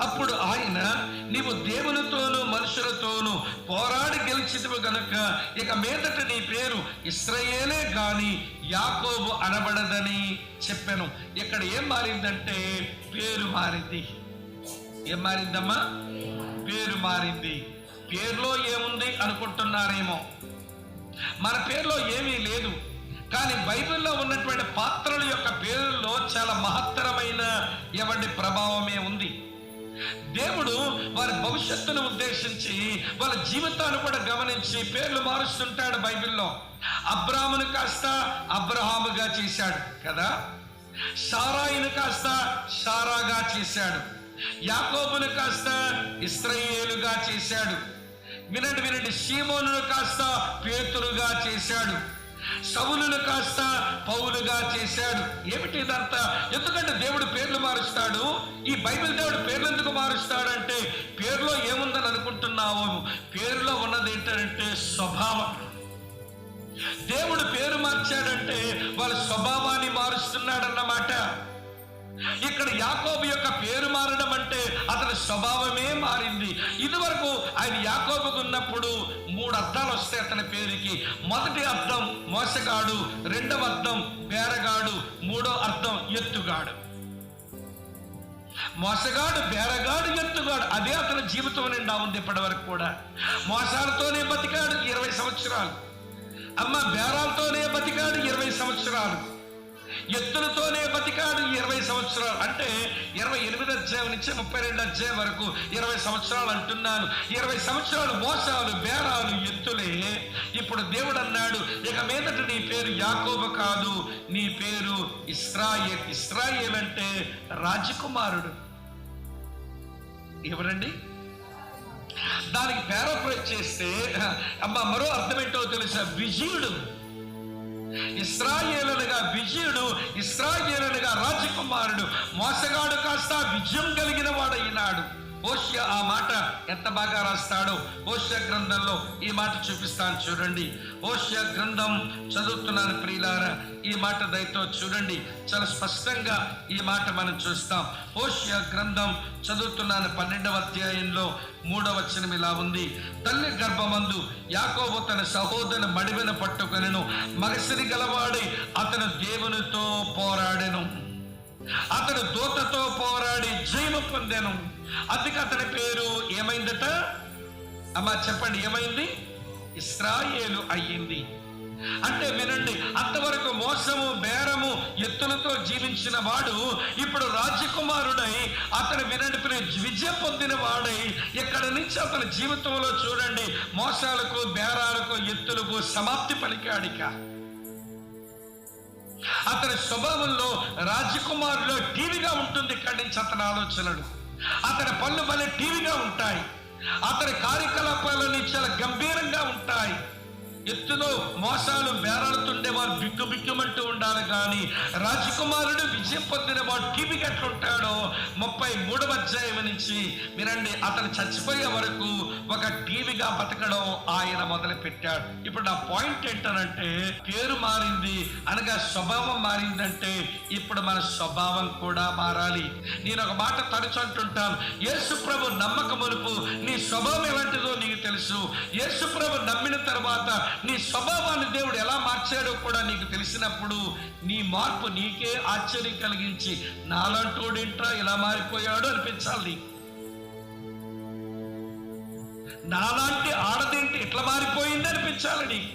అప్పుడు ఆయన, నీవు దేవునితోనూ మనుషులతోనూ పోరాడి గెలిచితివి గనుక ఇక మీదట నీ పేరు ఇశ్రాయేలే గాని యాకోబు అనబడదని చెప్పాను. ఇక్కడ ఏం మారిందంటే పేరు మారింది. ఏం మారిందమ్మా? పేరు మారింది. పేరులో ఏముంది అనుకుంటున్నారేమో. మన పేరులో ఏమీ లేదు, కానీ బైబిల్లో ఉన్నటువంటి పాత్రల యొక్క పేరులో చాలా మహత్తరమైన ప్రభావమే ఉంది. దేవుడు వారి భవిష్యత్తును ఉద్దేశించి వాళ్ళ జీవితాన్ని కూడా గమనించి పేర్లు మారుస్తుంటాడు. బైబిల్లో అబ్రామును కాస్త అబ్రహాముగా చేశాడు కదా, సారాయిని కాస్త సారాగా చేశాడు, యాకోబును కాస్త ఇశ్రాయేలుగా చేశాడు. వినండి, సీమోనును కాస్త పేతురుగా చేశాడు, సౌలును కాస్త పౌలుగా చేశాడు. ఏమిటి ఇదంతా? ఎందుకంటే దేవుడు పేర్లు మారుస్తాడు. ఈ బైబిల్ దేవుడు పేర్లు ఎందుకు మారుస్తాడంటే పేరులో ఏముందని అనుకుంటున్నావు? పేరులో ఉన్నది ఏంటంటే స్వభావం. దేవుడు పేరు మార్చాడంటే వాళ్ళ స్వభావాన్ని మారుస్తున్నాడన్నమాట. ఇక్కడ యాకోబు యొక్క పేరు మారడం అంటే అతని స్వభావమే మారింది. ఇదివరకు ఆయన యాకోబుకు ఉన్నప్పుడు 3 అర్థాలు వస్తాయి అతని పేరుకి. మొదటి అర్థం మోసగాడు, రెండవ అర్థం బేరగాడు, మూడో అర్థం ఎత్తుగాడు. మోసగాడు, బేరగాడు, ఎత్తుగాడు, అదే అతని జీవితం నిండా ఉంది ఇప్పటి వరకు కూడా. మోసాలతోనే బతికాడు 20 సంవత్సరాలు, బేరాలతోనే బతికాడు 20 సంవత్సరాలు, ఎత్తులతోనే బతికాడు 20 సంవత్సరాలు. అంటే 28 అధ్యాయం నుంచి 32 అధ్యాయం వరకు 20 సంవత్సరాలు అంటున్నాను. 20 సంవత్సరాలు మోసాలు, బేరాలు, ఎత్తులే. ఇప్పుడు దేవుడు అన్నాడు, ఇక మీదట నీ పేరు యాకోబు కాదు, నీ పేరు ఇశ్రాయేల్. ఇశ్రాయేల్ అంటే రాజకుమారుడు. ఎవరండి? దానికి పారాఫ్రేజ్ చేస్తే మరో అర్థం ఏంటో తెలుసా? విజయుడు. ఇశ్రాయేలుగా విజయుడు, ఇశ్రాయేలుగా రాజకుమారుడు. మోసగాడు కాస్త విజయం కలిగిన వాడైనాడు. హోషేయ ఆ మాట ఎంత బాగా రాస్తాడో హోషేయ గ్రంథంలో ఈ మాట చూపిస్తాను చూడండి. హోషేయ గ్రంథం చదువుతున్నాను ప్రియులారా, ఈ మాట దయతో చూడండి. చాలా స్పష్టంగా ఈ మాట మనం చూస్తాం. హోషేయ గ్రంథం చదువుతున్నాను 12వ అధ్యాయంలో 3వ వచనం ఇలా ఉంది. తల్లి గర్భమందు యాకోబు తన సహోదరుని మడివెను పట్టుకొనెను, మగసిరి గలవాడి అతను దేవునితో పోరాడెను, అతను దూతతో పోరాడి జయము పొందెను. అందుకే అతని పేరు ఏమైందట? చెప్పండి, ఏమైంది? ఇశ్రాయేలు అయ్యింది. అంటే వినండి, అంతవరకు మోసము, బేరము, ఎత్తులతో జీవించిన వాడు ఇప్పుడు రాజకుమారుడై అతను వినండి విజయం పొందిన వాడై ఇక్కడి నుంచి అతని జీవితంలో చూడండి మోసాలకు, బేరాలకు, ఎత్తులకు సమాప్తి పలికాడిక. అతని స్వభావంలో రాజకుమారులో టీవీగా ఉంటుంది. ఇక్కడి నుంచి అతని ఆలోచనలు, అతని పనులు భలే టీవీగా ఉంటాయి. అతని కార్యకలాపాలని చాలా గంభీరంగా ఉంటాయి. ఎత్తులో మోసాలు, బేరాలుతుండే వారు బిక్కు బిక్కుమంటూ ఉండాలి. కానీ రాజకుమారుడు విజయం పొందిన వాడు టీవీకి ఎట్లుంటాడో 33వ అధ్యాయం నుంచి వినండి, అతను చచ్చిపోయే వరకు ఒక టీవీగా బతకడం ఆయన మొదలు పెట్టాడు. ఇప్పుడు నా పాయింట్ ఏంటనంటే పేరు మారింది అనగా స్వభావం మారిందంటే ఇప్పుడు మన స్వభావం కూడా మారాలి. నేను ఒక మాట తరచు అంటుంటాను, యేసు ప్రభు నమ్మకమునుపు నీ స్వభావం ఎలాంటిదో నీకు తెలుసు. యేసు ప్రభు నమ్మిన తర్వాత నీ స్వభావాన్ని దేవుడు ఎలా మార్చాడో కూడా నీకు తెలిసినప్పుడు నీ మార్పు నీకే ఆశ్చర్యం కలిగించి నాలంటోడేంట్రా ఇలా మారిపోయాడు అనిపించాలి. నాలాంటి ఆడదేంటి ఇట్లా మారిపోయింది అనిపించాలి నీకు.